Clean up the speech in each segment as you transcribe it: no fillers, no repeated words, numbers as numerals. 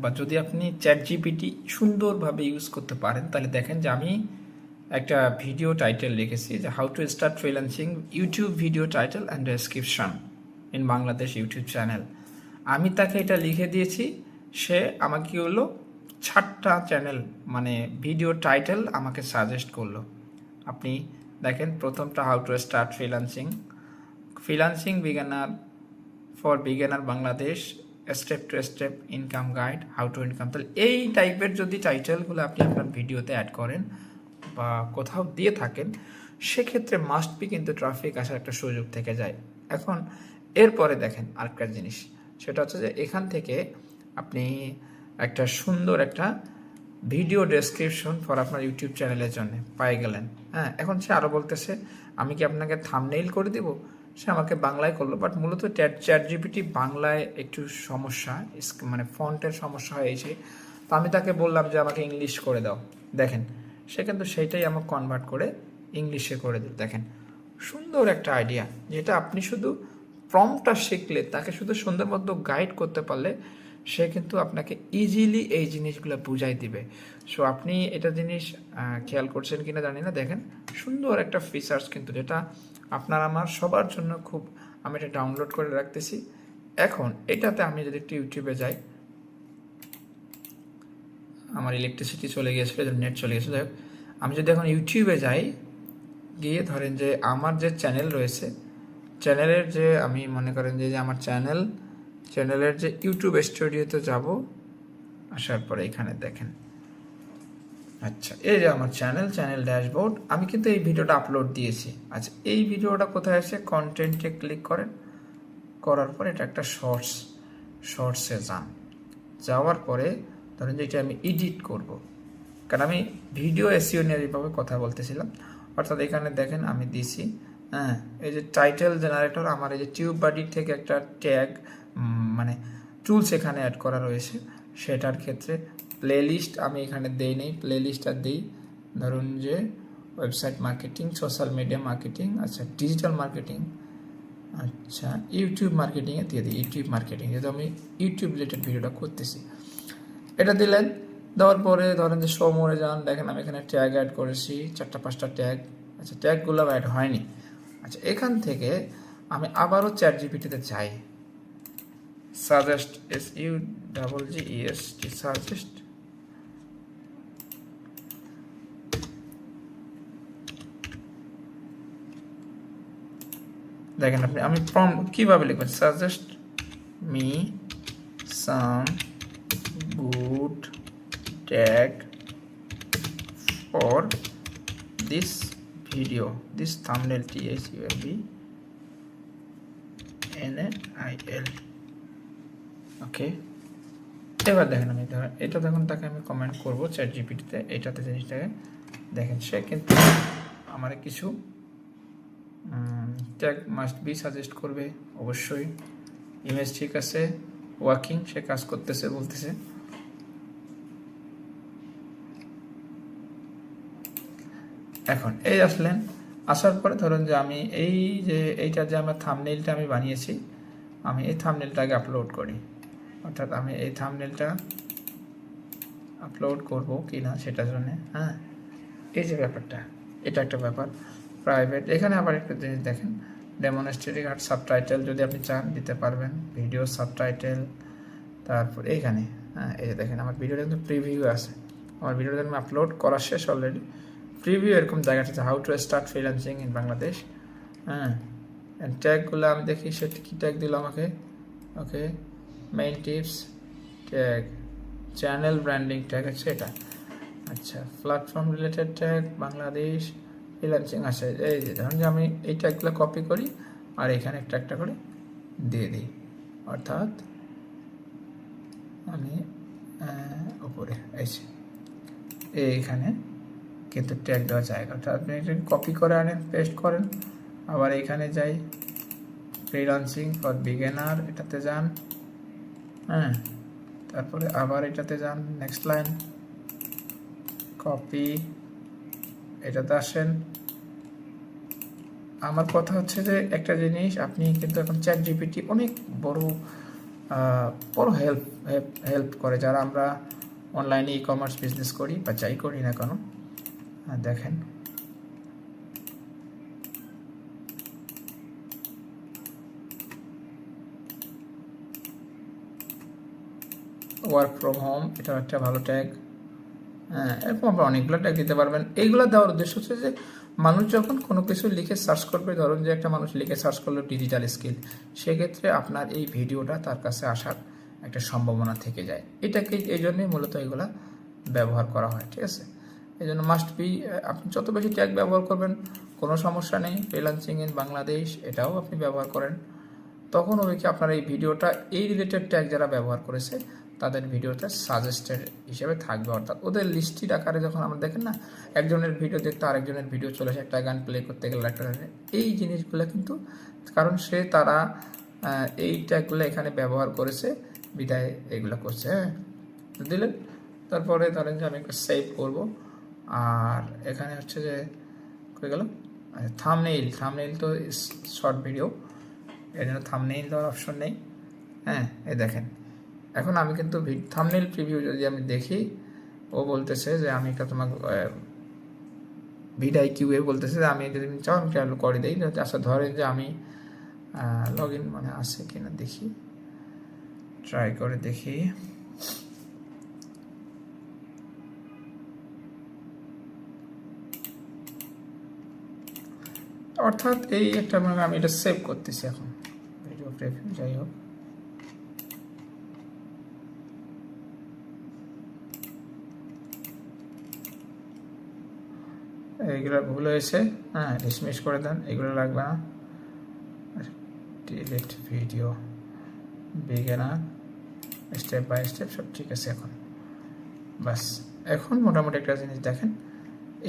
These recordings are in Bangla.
বা যদি আপনি চ্যাট জিপিটি সুন্দরভাবে ইউজ করতে পারেন, তাহলে দেখেন যে আমি একটা ভিডিও টাইটেল লিখেছি যে how to start freelancing YouTube video title and description in Bangladesh YouTube channel. আমি তাকে এটা লিখে দিয়েছি, সে আমাকে কি হলো 6টা চ্যানেল মানে ভিডিও টাইটেল আমাকে সাজেস্ট করলো। আপনি দেখেন প্রথমটা how to start freelancing beginner for beginner Bangladesh step to step income guide how to income. তাহলে এই টাইপের যদি টাইটেলগুলো আপনি আপনার ভিডিওতে অ্যাড করেন বা কোথাও দিয়ে থাকেন, সেক্ষেত্রে মাস্ট বি কিন্তু ট্রাফিক আসার একটা সুযোগ থেকে যায়। এখন এরপরে দেখেন আরেকটা জিনিস, সেটা হচ্ছে যে এখান থেকে আপনি একটা সুন্দর একটা ভিডিও ডেসক্রিপশন ফর আপনার ইউটিউব চ্যানেলের জন্য পাই গেলেন। হ্যাঁ, এখন সে আরও বলতেছে আমি কি আপনাকে থাম্বনেইল করে দিব, সে আমাকে বাংলায় করলো, বাট মূলত চ্যাট জিপিটি বাংলায় একটু সমস্যা, মানে ফন্টের সমস্যা হয়েছে। তো আমি তাকে বললাম যে আমাকে ইংলিশ করে দাও, দেখেন সে কিন্তু সেইটাই আমাকে কনভার্ট করে ইংলিশে করে দিল। দেখেন সুন্দর একটা আইডিয়া, যেটা আপনি শুধু প্রম্পটটা শিখলে, তাকে শুধু সুন্দর মতো গাইড করতে পারলে সে কিন্তু আপনাকে ইজিলি এই জিনিসগুলো বুঝাই দিবে। সো আপনি এটা জিনিস খেয়াল করছেন কিনা জানি না, দেখেন সুন্দর একটা ফিচার্স কিন্তু, যেটা আপনার আমার সবার জন্য খুব, আমি এটা ডাউনলোড করে রাখতেছি। এখন এটাতে আমি যদি একটু ইউটিউবে যাই, আমার ইলেকট্রিসিটি চলে গিয়েছিল, নেট চলে গেছে, যাই হোক আমি যদি এখন ইউটিউবে যাই, গিয়ে ধরেন যে আমার যে চ্যানেল রয়েছে, চ্যানেলের যে আমি মনে করেন যে আমার চ্যানেলের যে ইউটিউব স্টুডিওতে যাব, আসার পরে এখানে দেখেন, আচ্ছা এই যে আমার চ্যানেল ড্যাশবোর্ড, আমি কিন্তু এই ভিডিওটা আপলোড দিয়েছি। আচ্ছা এই ভিডিওটা কোথায় আছে, কন্টেন্টে ক্লিক করেন, করার পরে এটা একটা শর্টসে যাওয়ার পরে ধরেন যে এটা আমি এডিট করব, কারণ আমি ভিডিও এসইও নিয়ে এইভাবে কথা বলতেছিলাম। অর্থাৎ এখানে দেখেন আমি দিছি, হ্যাঁ এই যে টাইটেল জেনারেটর, আমার এই যে টিউব বাডির থেকে একটা ট্যাগ মানে টুলস এখানে অ্যাড করা রয়েছে, সেটার ক্ষেত্রে প্লেলিস্ট আমি এখানে দেই নেই, প্লেলিস্টটা দিই ধরুন যে website marketing, social media marketing, আচ্ছা ডিজিটাল মার্কেটিং, আচ্ছা ইউটিউব মার্কেটিংয়ে দিয়ে দিই, ইউটিউব মার্কেটিং, যেহেতু আমি ইউটিউব রিলেটেড ভিডিওটা করতেছি। এটা দিলেন, দেওয়ার পরে ধরেন যে শো মোরে যান, দেখেন আমি এখানে ট্যাগ অ্যাড করেছি 4-5টা ট্যাগ। আচ্ছা ট্যাগগুলো অ্যাড হয়নি। আচ্ছা এখান থেকে আমি আবারও চ্যাট জিপিটিতে যাই, সাজেস্ট SUGGEST সাজেস্ট, দেখেন আপনি আমি কিভাবে লিখবেন, suggest me some good tag for this video, this thumbnail THUMBNAIL। ওকে, এবার দেখেন আমি এটা দেখুন, তাকে আমি কমেন্ট করব চ্যাট জিপিটিতে, এটাতে জিনিসটাকে দেখেন, সে কিন্তু আমার কিছু ট্যাগ মাস্ট বি সাজেস্ট করবে অবশ্যই। ইমেজ ঠিক আছে, ওয়ার্কিং, সে কাজ করতেছে বলতেছে। এখন এই আসলেন, আসার পরে ধরুন যে আমি এই যে এইটা যে আমার থাম্বনেইলটা আমি বানিয়েছি, আমি এই থাম্বনেইলটাকে আপলোড করি, অর্থাৎ আমি এই থাম্বনেইলটা আপলোড করব কি না সেটার জন্য, হ্যাঁ এই যে ব্যাপারটা, এটা একটা ব্যাপার প্রাইভেট। এখানে আবার একটা জিনিস দেখেন, ডেমনস্ট্রেটিং আর সাবটাইটেল যদি আপনি চান দিতে পারবেন, ভিডিও সাবটাইটেল। তারপর এইখানে হ্যাঁ এই যে দেখেন আমার ভিডিওটা কিন্তু প্রিভিউ আছে, আমার ভিডিওটা আমি আপলোড করা শেষ অলরেডি, প্রিভিউ এরকম জায়গাটা how to start freelancing in Bangladesh. হ্যাঁ ট্যাগগুলো আমি দেখি, সেটা কী ট্যাগ দিল আমাকে, ওকে main tips tag, channel branding tag আছে এটা, আচ্ছা platform related tag Bangladesh freelancing আছে। এই যে ধরুন যে আমি এই ট্যাগগুলো কপি করি আর এখানে একটা একটা করে দিয়ে দিই, অর্থাৎ আমি উপরে এইখানে কিন্তু ট্যাগ দেওয়া জায়গা, অর্থাৎ আপনি এটা কপি করে আনেন, পেস্ট করেন, আবার এইখানে যাই ফ্রিল্যান্সিং ফর বিগিনার, এটাতে যান, হ্যাঁ তারপরে আবার এটাতে যান, নেক্সট লাইন কপি, এটাতে আসেন। আমার কথা হচ্ছে যে একটা জিনিস, আপনি কিন্তু এখন চ্যাট জিপিটি অনেক বড় বড় হেল্প করে, যারা আমরা অনলাইনে ই কমার্স বিজনেস করি বা যাই করি না কেন। দেখেন ওয়ার্ক ফ্রম হোম, এটাও একটা ভালো ট্যাগ। এরকম আপনারা অনেকগুলো ট্যাগ দিতে পারবেন। এইগুলো দেওয়ার উদ্দেশ্য হচ্ছে যে মানুষ যখন কোনো কিছু লিখে সার্চ করবে, ধরুন যে একটা মানুষ লিখে সার্চ করলো ডিজিটাল স্কিল, সেক্ষেত্রে আপনার এই ভিডিওটা তার কাছে আসার একটা সম্ভাবনা থেকে যায়। এটাকে এই জন্যই মূলত এগুলা ব্যবহার করা হয়, ঠিক আছে। এই জন্য মাস্ট বি, আপনি যত বেশি ট্যাগ ব্যবহার করবেন কোনো সমস্যা নেই। ফ্রিল্যান্সিং ইন বাংলাদেশ এটাও আপনি ব্যবহার করেন, তখন হবে কি আপনার এই ভিডিওটা এই রিলেটেড ট্যাগ যারা ব্যবহার করেছে তাদের ভিডিওতে সাজেস্টেড হিসেবে থাকবে। অর্থাৎ ওদের লিস্টেড আকারে যখন আমরা দেখেন না, একজনের ভিডিও দেখতে আরেকজনের ভিডিও চলে আসে, একটা গান প্লে করতে গেলে একটা, এই জিনিসগুলো কিন্তু কারণ তারা এই ট্যাগগুলো এখানে ব্যবহার করেছে বিদায় এগুলো করছে। হ্যাঁ, দিলেন। তারপরে ধরেন যে আমি একটা সেভ করব, আর এখানে হচ্ছে যে হয়ে গেল থামনেইল তো শর্ট ভিডিও, এর জন্য থামনেইল দেওয়ার অপশন নেই। হ্যাঁ, এই দেখেন এখন আমি কিন্তু থামনেইল প্রিভিউ যদি আমি দেখি, ও বলতেছে যে আমি একটা তোমাকে ভিডাই কিউএ বলতেছে যে আমি যদি চাও আমি চালু করে দিই। আচ্ছা ধরেন যে আমি লগ ইন মানে আছে কিনা দেখি, ট্রাই করে দেখি। অর্থাৎ এই একটা মানে আমি এটা সেভ করতেছি এখন ভিডিও প্রিভিউ, যাই হোক। এইগুলো ভুল হয়েছে, হ্যাঁ ডিসমিস করে দেন, এগুলো লাগবে না। Delete video, beginner, step by step সব ঠিক আছে এখন। বাস, এখন মোটামুটি একটা জিনিস দেখেন,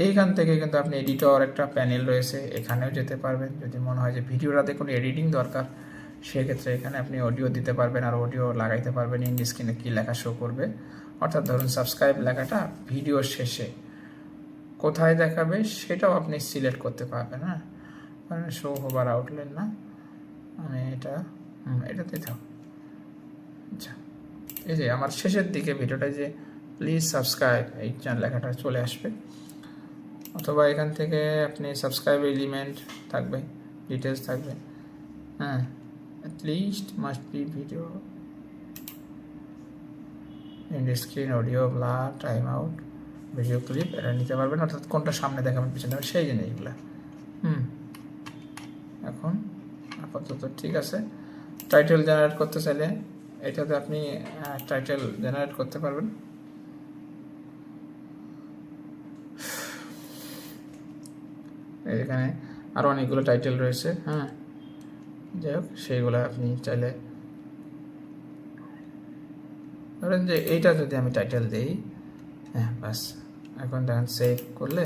এইখান থেকে কিন্তু আপনি এডিটর একটা প্যানেল রয়েছে, এখানেও যেতে পারবেন। যদি মনে হয় যে ভিডিওটাতে কোনো এডিটিং দরকার, সেক্ষেত্রে এখানে আপনি অডিও দিতে পারবেন, আর অডিও লাগাইতে পারবেন। ইন স্ক্রিনে কী লেখা শো করবে, অর্থাৎ ধরুন সাবস্ক্রাইব লেখাটা ভিডিওর শেষে কোথায় দেখাবে সেটাও আপনি সিলেক্ট করতে পারবেন। হ্যাঁ, মানে শো হবার আউটলাইন না, আমি এটাতে থাক। আচ্ছা, এই যে আমার শেষের দিকে ভিডিওটা যে প্লিজ সাবস্ক্রাইব এই লেখাটা চলে আসবে, অথবা এখান থেকে আপনি সাবস্ক্রাইব এলিমেন্ট থাকবে, ডিটেলস থাকবে। হ্যাঁ, at least must be video in screen, audio, blur, time out, video clip, এটা নিতে পারবেন। অর্থাৎ কোনটা সামনে দেখাবেন পিছনে দেখাবেন সেই জিনিসগুলো। এখন আপাতত ঠিক আছে। টাইটেল জেনারেট করতে চাইলে এটাতে আপনি টাইটেল জেনারেট করতে পারবেন। এখানে আরও অনেকগুলো টাইটেল রয়েছে। হ্যাঁ, যাই হোক, সেইগুলো আপনি চাইলে ধরেন যে এইটা যদি আমি টাইটেল দিই, হ্যাঁ বাস, এখন দেখেন সেভ করলে